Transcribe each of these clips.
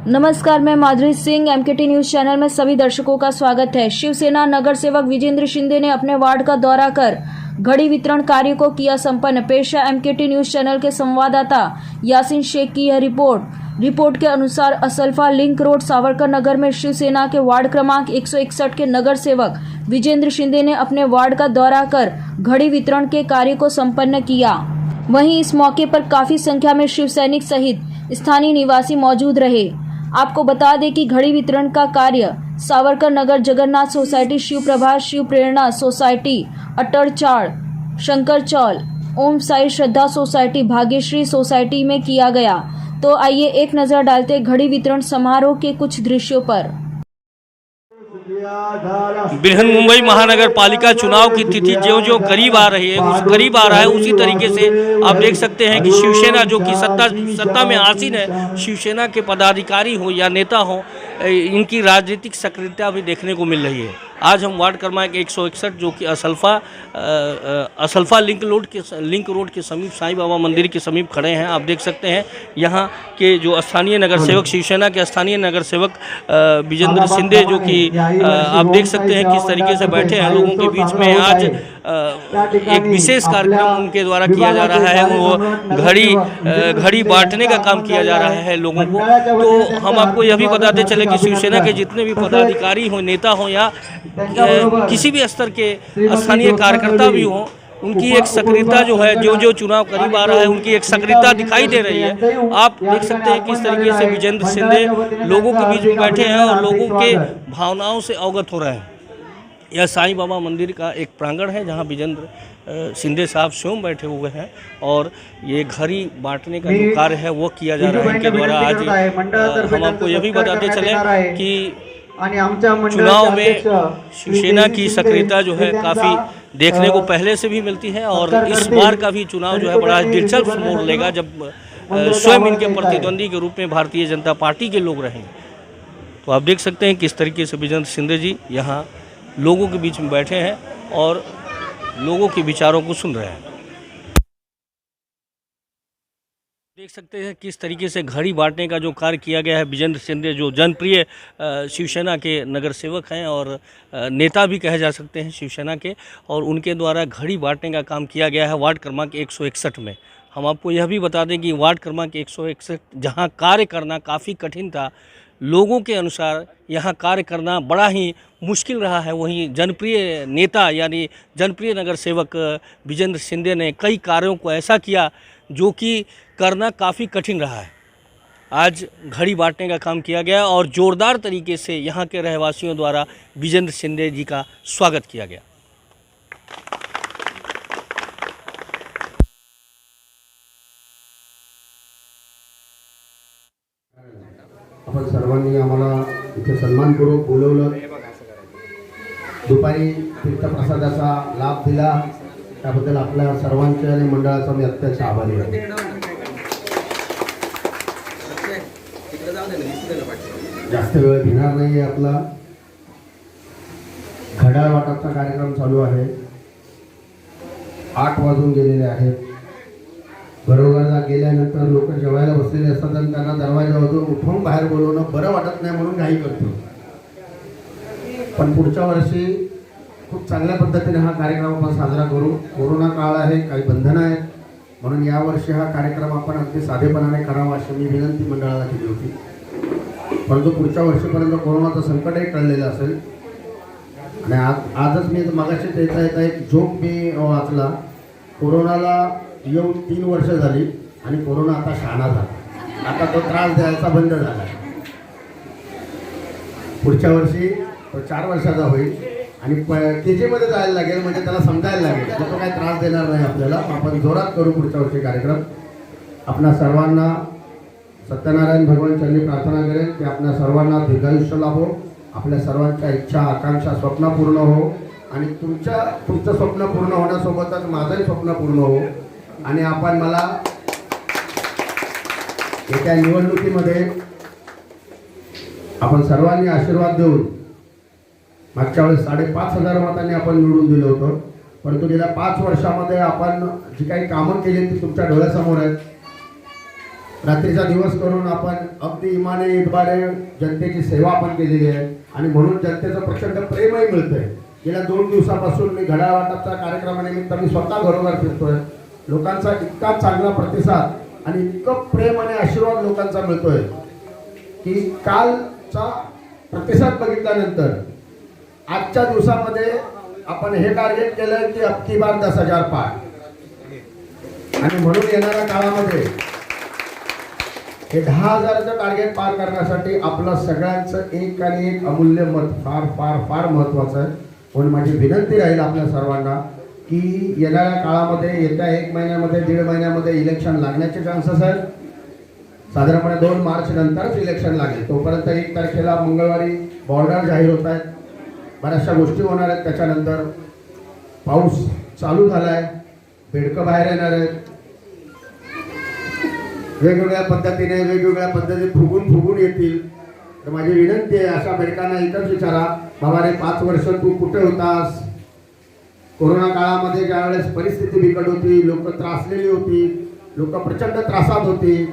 नमस्कार, मैं माधुरी Singh. MKT news channel में सभी दर्शकों का स्वागत है। शिवसेना नगर सेवक विजेंद्र शिंदे ने अपने वार्ड का दौरा कर घड़ी वितरण कार्य को किया संपन्न। पेश है एमकेटी न्यूज चैनल के संवाददाता यासीन शेख की यह रिपोर्ट के अनुसार असल्फा लिंक रोड सावरकर नगर में शिवसेना के वार्ड क्रमांक 161 के नगर सेवक विजेंद्र शिंदे ने अपने वार्ड का दौरा कर घड़ी वितरण के कार्य को संपन्न किया। वहीं इस मौके पर काफी संख्या में शिव सैनिक सहित स्थानीय निवासी मौजूद रहे। आपको बता दें कि घड़ी वितरण का कार्य सावरकर नगर जगन्नाथ सोसाइटी, शिव प्रभात, शिव प्रेरणा सोसाइटी, अटड़ चाड़, शंकर चौल, ओम साई श्रद्धा सोसाइटी, भाग्यश्री सोसाइटी में किया गया। तो आइए एक नजर डालते घड़ी वितरण समारोह के कुछ दृश्यों पर। बृहन मुंबई महानगर पालिका चुनाव की तिथि जो करीब आ रही है, करीब आ रहा है, उसी तरीके से आप देख सकते हैं कि शिवसेना जो कि सत्ता में आसीन है, शिवसेना के पदाधिकारी हो या नेता हो, इनकी राजनीतिक सक्रियता भी देखने को मिल रही है। आज हम वार्ड क्रमांक 161 जो कि असल्फा लिंक रोड के समीप साईं बाबा मंदिर के समीप खड़े हैं। आप देख सकते हैं यहाँ के जो स्थानीय नगर सेवक, शिवसेना के स्थानीय नगर सेवक विजेंद्र शिंदे, जो कि आप देख सकते हैं किस तरीके से बैठे हैं लोगों के बीच में। आज एक विशेष कार्यक्रम उनके द्वारा किया जा रहा है, वो घड़ी बांटने का काम किया जा रहा है लोगों को। तो हम आपको यह भी बताते चले कि शिवसेना के जितने भी पदाधिकारी हो, नेता हो या किसी भी स्तर के स्थानीय कार्यकर्ता भी हों, उनकी एक सक्रियता जो है, जो चुनाव करीब आ रहा है, उनकी एक सक्रियता दिखाई दे रही है। आप देख सकते हैं किस तरीके से विजेंद्र शिंदे लोगों के बीच में बैठे हैं और लोगों के भावनाओं से अवगत हो रहे हैं। यह साईं बाबा मंदिर का एक प्रांगण है जहां विजेंद्र शिंदे साहब स्वयं बैठे हुए हैं और ये घड़ी बांटने का जो कार्य है वो किया जा रहा है इनके द्वारा। आज हम आपको यह भी बताते चले कि चुनाव में शिवसेना की सक्रियता जो है काफ़ी देखने को पहले से भी मिलती है और इस बार का भी चुनाव जो है बड़ा दिलचस्प मोड़ लेगा जब स्वयं इनके प्रतिद्वंदी के रूप में भारतीय जनता पार्टी के लोग रहेंगे। तो आप देख सकते हैं किस तरीके से विजेंद्र शिंदे जी यहाँ लोगों के बीच में बैठे हैं और लोगों के विचारों को सुन रहे हैं। देख सकते हैं किस तरीके से घड़ी बांटने का जो कार्य किया गया है। विजेंद्र शिंदे जो जनप्रिय शिवसेना के नगर सेवक हैं और नेता भी कहे जा सकते हैं शिवसेना के, और उनके द्वारा घड़ी बांटने का काम किया गया है वार्ड क्रमांक 161 में। हम आपको यह भी बता दें कि वार्ड क्रमांक 161 जहां कार्य करना काफ़ी कठिन था, लोगों के अनुसार यहाँ कार्य करना बड़ा ही मुश्किल रहा है, वहीं जनप्रिय नेता यानी जनप्रिय नगर सेवक विजेंद्र शिंदे ने कई कार्यों को ऐसा किया जो कि करना काफ़ी कठिन रहा है। आज घड़ी बांटने का काम किया गया और ज़ोरदार तरीके से यहाँ के रहवासियों द्वारा विजेंद्र शिंदे जी का स्वागत किया गया। आपण सर्वांनी आम्हाला इथे सन्मानपूर्वक बोलवलं, दुपारी तीर्थप्रसादाचा लाभ दिला, त्याबद्दल आपल्या सर्वांचे आणि मंडळाचा मी अत्यंत आभारी आहे। जास्त वेळ घेणार नाही आहे आपला। घड्याळ वाटपचा कार्यक्रम चालू आहे। 8 वाजून गेलेले आहेत। घरोघरला गेल्यानंतर लोक जेवायला बसलेले असतात आणि त्यांना दरवाजावरून उठवून बाहेर बोलवणं बरं वाटत नाही म्हणून घाई करतो। पण पुढच्या वर्षी खूप चांगल्या पद्धतीने हा कार्यक्रम आपण साजरा करू। कोरोना काळ आहे, काही बंधनं आहेत, म्हणून यावर्षी हा कार्यक्रम आपण अगदी साधेपणाने करावा अशी मी विनंती मंडळाला केली होती। परंतु पुढच्या वर्षीपर्यंत कोरोनाचं संकटही टळलेलं असेल आणि आजच मी मगाशी त्याचा एक जोक मी वाचला। कोरोनाला येऊन 3 वर्ष झाली आणि कोरोना आता शहाणा झाला, आता तो त्रास द्यायचा बंद झाला। पुढच्या वर्षी तो 4 वर्षाचा होईल आणि KG मध्ये जायला लागेल, म्हणजे त्याला समजायला लागेल, तो काही त्रास देणार नाही आपल्याला। आपण जोरात करू पुढच्या वर्षी कार्यक्रम। आपल्या सर्वांना सत्यनारायण भगवान चरणी प्रार्थना करेन की आपल्या सर्वांना दीर्घायुष्य लाभो, आपल्या सर्वांच्या इच्छा, आकांक्षा, स्वप्न पूर्ण हो आणि तुमचं स्वप्न पूर्ण होण्यासोबतच माझंही स्वप्न पूर्ण हो आणि आपण मला येत्या निवडणुकीमध्ये आपण सर्वांनी आशीर्वाद देऊन, मागच्या वेळेस 5,500 मतांनी आपण निवडून दिलं होतं, परंतु गेल्या 5 वर्षामध्ये आपण जी काही कामं केली ती तुमच्या डोळ्यासमोर आहेत। रात्रीचा दिवस करून आपण अगदी इमाने इतबारे जनतेची सेवा आपण केलेली आहे आणि म्हणून जनतेचं प्रचंड प्रेमही मिळतंय. गेल्या 2 दिवसापासून मी घड्याळ वाटपच्या कार्यक्रमानिमित्त मी स्वतः घरोघर फिरतोय. लोकांचा इतका चांगला प्रतिसाद आणि इतकं प्रेम आणि आशीर्वाद लोकांचा मिळतोय की कालचा प्रतिसाद बघितल्यानंतर आजच्या दिवसामध्ये आपण हे टार्गेट केलं की अबकी बार 10,000 पार, आणि म्हणून येणाऱ्या काळामध्ये हे 10,000चं टार्गेट पार करण्यासाठी आपलं सगळ्यांचं एक आणि एक अमूल्य मत फार फार फार महत्त्वाचं आहे. म्हणून माझी विनंती राहील आपल्या सर्वांना की येणाऱ्या काळामध्ये येत्या 1 महिन्यामध्ये 1.5 महिन्यामध्ये इलेक्शन लागण्याचे चान्सेस आहेत. साधारणपणे 2 मार्च नंतरच इलेक्शन लागेल. तोपर्यंत 1 तारखेला मंगळवारी बॉर्डर जाहीर होत आहेत. बऱ्याचशा गोष्टी होणार आहेत. त्याच्यानंतर पाऊस चालू झाला आहे. बेडकं बाहेर येणार आहेत. वेगवेगळ्या पद्धतीने फुगून येतील. तर माझी विनंती आहे अशा बेडकांना एकच विचारा, बाबा रे 5 वर्ष तू कुठे होतास? कोरोना काळामध्ये ज्यावेळेस परिस्थिती बिकट होती, लोक त्रासलेली होती, लोक प्रचंड त्रासात होती,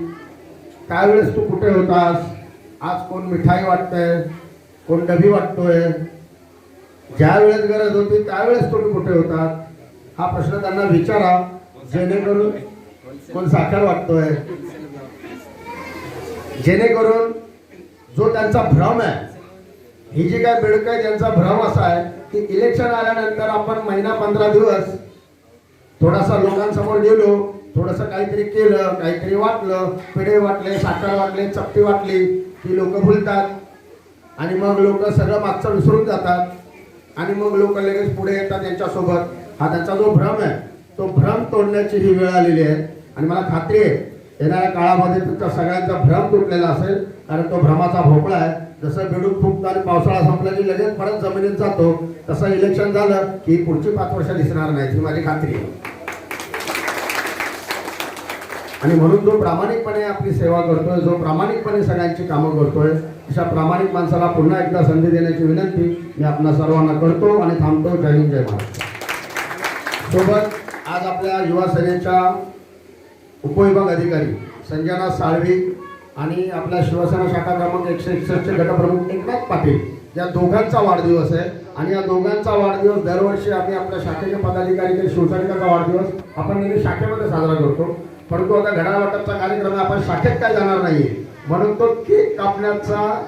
त्यावेळेस तू कुठे होतास? आज कोण मिठाई वाटतंय, कोण डबी वाटतोय. ज्या वेळेस गरज होती त्यावेळेस तुम्ही कुठे होतात? हा प्रश्न त्यांना विचारा, जेणेकरून कोण साखर वाटतोय, जेणेकरून जो त्यांचा भ्रम आहे, ही जी काय बेडकं आहे त्यांचा भ्रम असा आहे की इलेक्शन आल्यानंतर आपण महिना 15 दिवस थोडासा लोकांसमोर गेलो, थोडंसं काहीतरी केलं, काहीतरी वाटलं, पेढे वाटले, साखर वाटले, चपटी वाटली की लोक भुलतात आणि मग लोक सगळं मागचं विसरून जातात आणि मग लोक लगेच पुढे येतात त्यांच्यासोबत. हा त्यांचा जो भ्रम आहे तो भ्रम तोडण्याची ही वेळ आलेली आहे आणि मला खात्री आहे येणाऱ्या काळामध्ये तुमच्या सगळ्यांचा भ्रम तुटलेला असेल, कारण तो भ्रमाचा भोपळा आहे. जसं बेडूक फुगतं आणि पावसाळा संपला की लगेच परत जमिनीत जातो, तसं इलेक्शन झालं की पुढची 5 वर्ष दिसणार नाही, ही माझी खात्री आहे. आणि म्हणून जो प्रामाणिकपणे आपली सेवा करतोय, जो प्रामाणिकपणे सगळ्यांची कामं करतोय, अशा प्रामाणिक माणसाला पुन्हा एकदा संधी देण्याची विनंती मी आपल्या सर्वांना करतो आणि थांबतो. जय हिंद, जय महाराष्ट्र. सोबत आज आपल्या युवा सेनेच्या उपविभाग अधिकारी संजना साळवी आणि आपल्या शिवसेना शाखा क्रमांक 161 चे गटप्रमुख एकनाथ पाटील या दोघांचा वाढदिवस आहे. आणि या दोघांचा वाढदिवस दरवर्षी आम्ही आपल्या शाखेचे पदाधिकारी ते शिवसैनिकांचा वाढदिवस आपण नेहमी शाखेमध्ये साजरा करतो, परंतु आता घड्याळ वाटपचा कार्यक्रम आपण शाखेत काय जाणार नाहीये, म्हणून तो केक कापण्याचा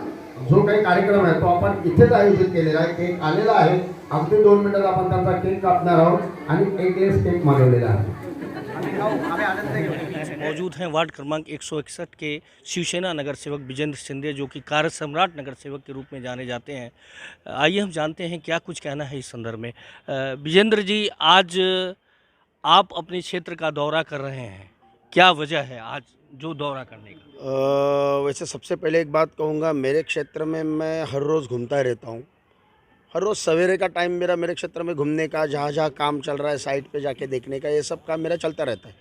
जो काही कार्यक्रम आहे तो आपण इथेच आयोजित केलेला आहे. केक आलेला आहे, अगदी 2 मिनिटात आपण त्यांचा केक कापणार आहोत आणि 1 लेस केक मागवलेला आहे. मौजूद हैं वार्ड क्रमांक 161 के शिवसेना नगर सेवक विजेंद्र शिंदे, जो कि कार्य सम्राट नगर सेवक के रूप में जाने जाते हैं. आइए हम जानते हैं क्या कुछ कहना है इस संदर्भ में. विजेंद्र जी, आज आप अपने क्षेत्र का दौरा कर रहे हैं, क्या वजह है आज जो दौरा करने का? वैसे सबसे पहले एक बात कहूँगा, मेरे क्षेत्र में मैं हर रोज़ घूमता रहता हूँ. हर रोज़ सवेरे का टाइम मेरे क्षेत्र में घूमने का, जहाँ जहाँ काम चल रहा है साइट पे जाके देखने का, ये सब काम मेरा चलता रहता है.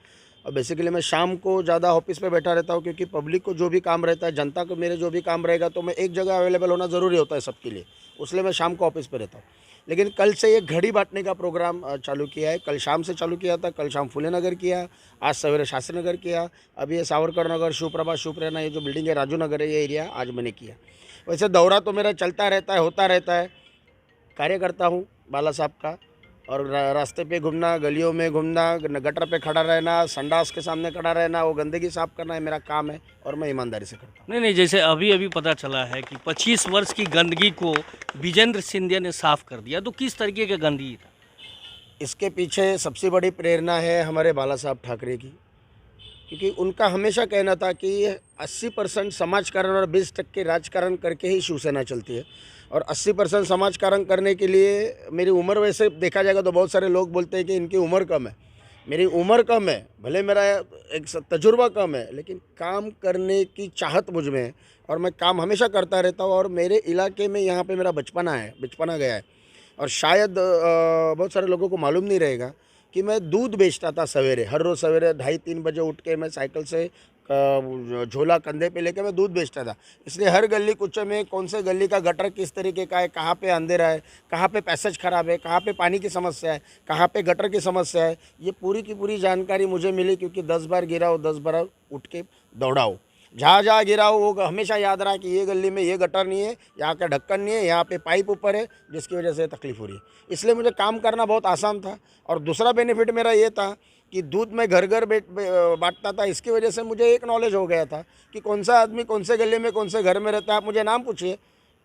और बेसिकली मैं शाम को ज़्यादा ऑफिस पे बैठा रहता हूँ, क्योंकि पब्लिक को जो भी काम रहता है, जनता को मेरे जो भी काम रहेगा, तो मैं एक जगह अवेलेबल होना ज़रूरी होता है सबके लिए, उसलिए मैं शाम को ऑफिस पे रहता हूँ. लेकिन कल से ये घड़ी बांटने का प्रोग्राम चालू किया है. कल शाम से चालू किया था, कल शाम फुले नगर किया, आज सवेरे शास्त्री नगर किया, अभी ये सावरकर नगर, शिवप्रभा, शिवप्रेरणा, ये जो बिल्डिंग है राजू नगर है, ये एरिया आज मैंने किया. वैसे दौरा तो मेरा चलता रहता है, होता रहता है. कार्य करता हूँ बाला साहब का, और रास्ते पे घूमना, गलियों में घूमना, गटर पे खड़ा रहना, संडास के सामने खड़ा रहना, वो गंदगी साफ करना है मेरा काम है और मैं ईमानदारी से करता हूँ. नहीं, जैसे अभी पता चला है कि 25 वर्ष की गंदगी को विजेंद्र शिंदे ने साफ कर दिया, तो किस तरीके का गंदगी था? इसके पीछे सबसे बड़ी प्रेरणा है हमारे बाला साहब ठाकरे की, क्योंकि उनका हमेशा कहना था कि 80% समाजकारण और 20% राजकारण करके ही शिवसेना चलती है. और 80% समाजकारण करने के लिए मेरी उम्र, वैसे देखा जाएगा तो बहुत सारे लोग बोलते हैं कि इनकी उम्र कम है. मेरी उम्र कम है, भले मेरा एक तजुर्बा कम है, लेकिन काम करने की चाहत मुझ में है और मैं काम हमेशा करता रहता हूँ. और मेरे इलाके में यहाँ पे मेरा बचपना गया है. और शायद बहुत सारे लोगों को मालूम नहीं रहेगा कि मैं दूध बेचता था सवेरे, हर रोज़ सवेरे 2:30-3 बजे उठ के मैं साइकिल से झोला कंधे पे लेके मैं दूध बेचता था। इसलिए हर गली कुचे में कौन से गली का गटर किस तरीके का है, कहाँ पे अंधेरा है, कहाँ पे पैसेज ख़राब है, कहाँ पे पानी की समस्या है, कहाँ पे गटर की समस्या है, ये पूरी की पूरी जानकारी मुझे मिली। क्योंकि 10 बार गिरा हो 10 बार उठ के दौड़ा हो, जहाँ जहाँ गिरा हो वो हमेशा याद रहा कि ये गली में ये गटर नहीं है, यहाँ का ढक्कन नहीं है, यहाँ पे पाइप ऊपर है, जिसकी वजह से तकलीफ हो रही है। इसलिए मुझे काम करना बहुत आसान था। और दूसरा बेनिफिट मेरा ये था कि दूध में घर घर बांटता था। इसकी वजह से मुझे एक नॉलेज हो गया था कि कौन सा आदमी कौन से गली में कौन से घर में रहता है। आप मुझे नाम पूछिए,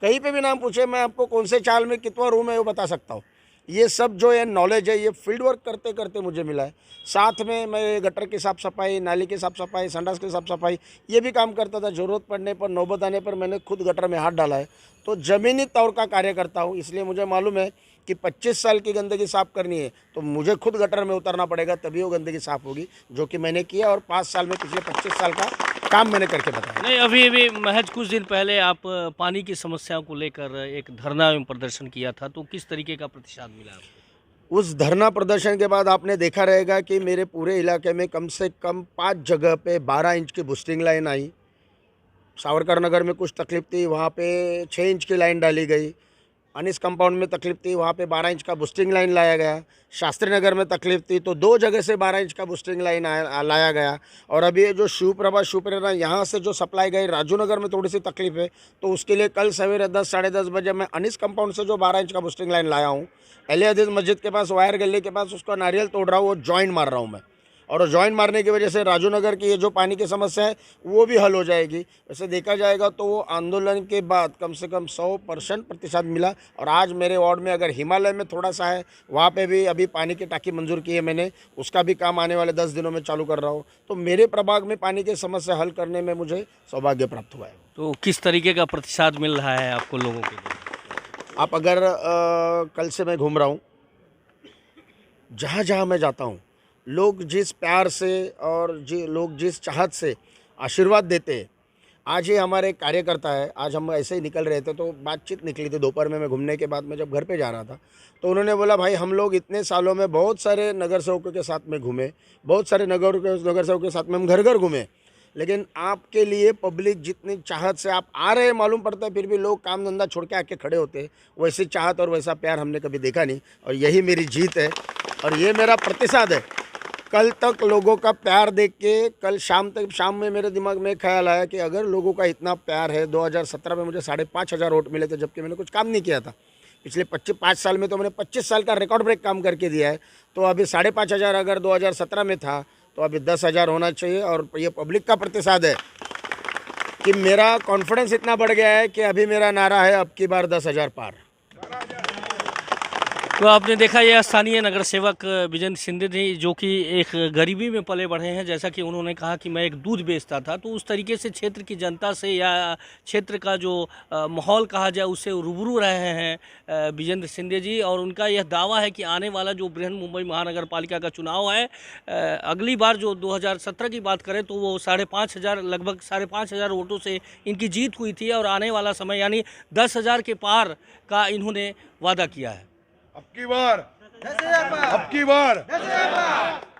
कहीं पे भी नाम पूछिए, मैं आपको कौन से चाल में कितना रूम है वो बता सकता हूँ। ये सब जो है नॉलेज है, ये फील्ड वर्क करते करते मुझे मिला है। साथ में मैं गटर की साफ़ सफाई, नाली की साफ़ सफाई, संडास की साफ़ सफाई ये भी काम करता था। ज़रूरत पड़ने पर, नौबत आने पर मैंने खुद गटर में हाथ डाला है। तो ज़मीनी तौर का कार्य करता हूँ। इसलिए मुझे मालूम है कि 25 साल की गंदगी साफ़ करनी है तो मुझे खुद गटर में उतरना पड़ेगा, तभी वो गंदगी साफ़ होगी, जो कि मैंने किया। और 5 साल में, पिछले 25 साल का काम मैंने करके बताया। नहीं, अभी महज कुछ दिन पहले आप पानी की समस्याओं को लेकर एक धरना एवं प्रदर्शन किया था, तो किस तरीके का प्रतिसाद मिला आपको? उस धरना प्रदर्शन के बाद आपने देखा रहेगा कि मेरे पूरे इलाके में कम से कम 5 जगह पे 12 इंच की बूस्टिंग लाइन आई। सावरकर नगर में कुछ तकलीफ थी, वहाँ पे 6 इंच की लाइन डाली गई। अनिस कंपाउंड में तकलीफ थी, वहाँ पे 12 इंच का बूस्टिंग लाइन लाया गया। शास्त्री नगर में तकलीफ थी तो 2 जगह से 12 इंच का बूस्टिंग लाइन लाया गया। और अभी ये जो शिवप्रभा यहाँ से जो सप्लाई गई, राजू नगर में थोड़ी सी तकलीफ है, तो उसके लिए कल सवेरे 10 साढ़े 10 बजे मैं अनिस कंपाउंड से जो 12 इंच का बूस्टिंग लाइन लाया हूँ, अली हदीस मस्जिद के पास वायर गली के पास उसका नारियल तोड़ रहा हूँ, वो जॉइंट मार रहा हूँ मैं। और जॉइंट मारने की वजह से राजू नगर की ये जो पानी की समस्या है वो भी हल हो जाएगी। वैसे देखा जाएगा तो वो आंदोलन के बाद कम से कम 100% प्रतिशत मिला। और आज मेरे वार्ड में अगर हिमालय में थोड़ा सा है, वहाँ पे भी अभी पानी की टाँकी मंजूर की है मैंने, उसका भी काम आने वाले 10 दिनों में चालू कर रहा हूँ। तो मेरे प्रभाग में पानी की समस्या हल करने में मुझे सौभाग्य प्राप्त हुआ है। तो किस तरीके का प्रतिसाद मिल रहा है आपको लोगों के लिए? आप अगर कल से मैं घूम रहा हूँ, जहाँ जहाँ मैं जाता हूँ, लोग जिस प्यार से और लोग जिस चाहत से आशीर्वाद देते हैं। आज ही हमारे कार्यकर्ता है, आज हम ऐसे ही निकल रहे थे तो बातचीत निकली थी दोपहर में, मैं घूमने के बाद में जब घर पे जा रहा था तो उन्होंने बोला, भाई हम लोग इतने सालों में बहुत सारे नगर सेवकों के साथ में घूमे, बहुत सारे नगर सेवकों के साथ में हम घर घर घूमे, लेकिन आपके लिए पब्लिक जितनी चाहत से आप आ रहे मालूम पड़ता है, फिर भी लोग काम धंधा छोड़ के आके खड़े होते हैं। वैसी चाहत और वैसा प्यार हमने कभी देखा नहीं, और यही मेरी जीत है और ये मेरा प्रतिसाद है। कल तक लोगों का प्यार देख के, कल शाम में मेरे दिमाग में ख्याल आया कि अगर लोगों का इतना प्यार है, 2017 में मुझे 5,500 वोट मिले थे, जबकि मैंने कुछ काम नहीं किया था। पिछले 5 साल में तो मैंने 25 साल का रिकॉर्ड ब्रेक काम करके दिया है। तो अभी 5,500 अगर 2017 में था तो अभी 10,000 होना चाहिए। और ये पब्लिक का प्रतिसाद है कि मेरा कॉन्फिडेंस इतना बढ़ गया है कि अभी मेरा नारा है, अब की बार 10,000 पार। तो आपने देखा ये स्थानीय नगर सेवक विजेंद्र शिंदे जी, जो कि एक गरीबी में पले बढ़े हैं। जैसा कि उन्होंने कहा कि मैं एक दूध बेचता था, तो उस तरीके से क्षेत्र की जनता से या क्षेत्र का जो माहौल कहा जाए उससे रूबरू रहे हैं विजेंद्र शिंदे जी। और उनका यह दावा है कि आने वाला जो बृहन मुंबई महानगर पालिका का चुनाव है, अगली बार जो 2017 की बात करें तो वो 5,500 लगभग 5,500 वोटों से इनकी जीत हुई थी। और आने वाला समय यानी 10,000 के पार का इन्होंने वादा किया है। अब की बार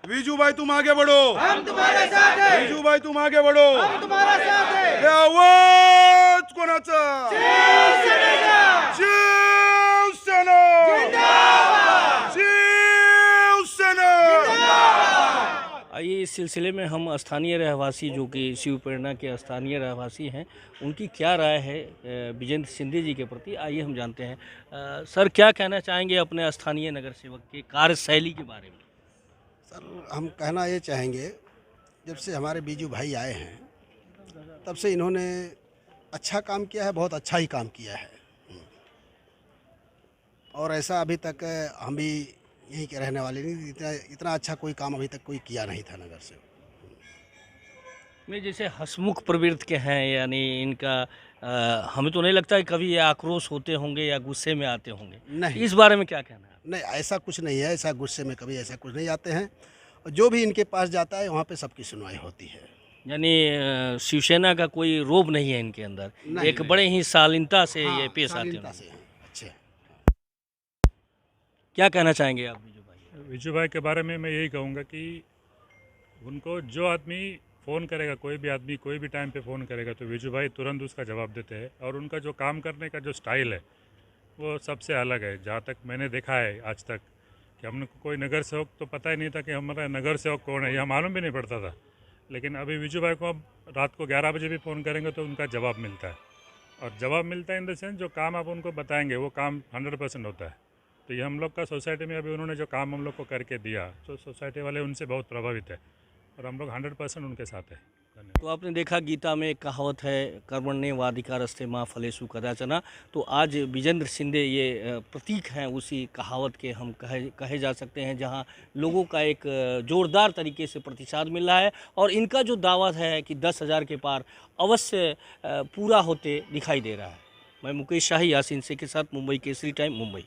विजू भाई तुम आगे बढ़ो, हम तुम्हारे साथ हैं। विजू भाई तुम आगे बढ़ो, हम तुम्हारे साथ हैं। हे आवाज कोणाचा? शिवसेनेचा। शिवसेना जिंदाबाद, शिवसेना जिंदाबाद। आइए इस सिलसिले में हम स्थानीय रहवासी, जो कि शिवप्रेरणा के स्थानीय रहवासी हैं, उनकी क्या राय है विजेंद्र शिंदे जी के प्रति, आइए हम जानते हैं। सर, क्या कहना चाहेंगे अपने स्थानीय नगर सेवक की कार्यशैली के बारे में? सर, हम कहना ये चाहेंगे, जब से हमारे बीजू भाई आए हैं तब से इन्होंने अच्छा काम किया है, बहुत अच्छा ही काम किया है। और ऐसा अभी तक हम भी यहीं के रहने वाले नहीं, इतना अच्छा कोई काम अभी तक कोई किया नहीं था नगर से। में जैसे हसमुख प्रवृत्ति के हैं, यानी इनका हमें तो नहीं लगता है कभी ये आक्रोश होते होंगे या गुस्से में आते होंगे। नहीं, इस बारे में क्या कहना है? नहीं, ऐसा कुछ नहीं है। ऐसा गुस्से में कभी ऐसा कुछ नहीं आते हैं। और जो भी इनके पास जाता है वहाँ पे सबकी सुनवाई होती है। यानी शिवसेना का कोई रोब नहीं है इनके अंदर, एक बड़े ही शालीनता से ये पेश आते हैं। अच्छे। क्या कहना चाहेंगे आप विजू भाई? विजू भाई के बारे में मैं यही कहूँगा कि उनको जो आदमी फ़ोन करेगा कोई भी आदमी कोई भी टाइम पे फ़ोन करेगा तो विजू भाई तुरंत उसका जवाब देते हैं। और उनका जो काम करने का जो स्टाइल है वो सबसे अलग है। जहाँ तक मैंने देखा है आज तक कि हमने कोई नगर सेवक तो पता ही नहीं था कि हमारा नगर सेवक कौन है, यह मालूम भी नहीं पड़ता था। लेकिन अभी विजू भाई को अब रात को 11 बजे भी फ़ोन करेंगे तो उनका जवाब मिलता है। और जवाब मिलता है इन द सेंस जो काम आप उनको बताएंगे वो काम 100% होता है। तो ये हम लोग का सोसाइटी में अभी उन्होंने जो काम हम लोग को करके दिया तो सोसाइटी वाले उनसे बहुत प्रभावित है और हम लोग 100% उनके साथ हैं। धन्यवाद। तो आपने देखा गीता में एक कहावत है, कर्मण्येवाधिकारस्ते माँ फलेषु कदाचन। तो आज विजेंद्र शिंदे ये प्रतीक हैं उसी कहावत के, हम कहे जा सकते हैं, जहां लोगों का एक जोरदार तरीके से प्रतिसाद मिल रहा है और इनका जो दावा है कि 10,000 के पार अवश्य पूरा होते दिखाई दे रहा है। मैं मुकेश शाही, यासीन शेख के साथ, मुंबई केसरी टाइम, मुंबई।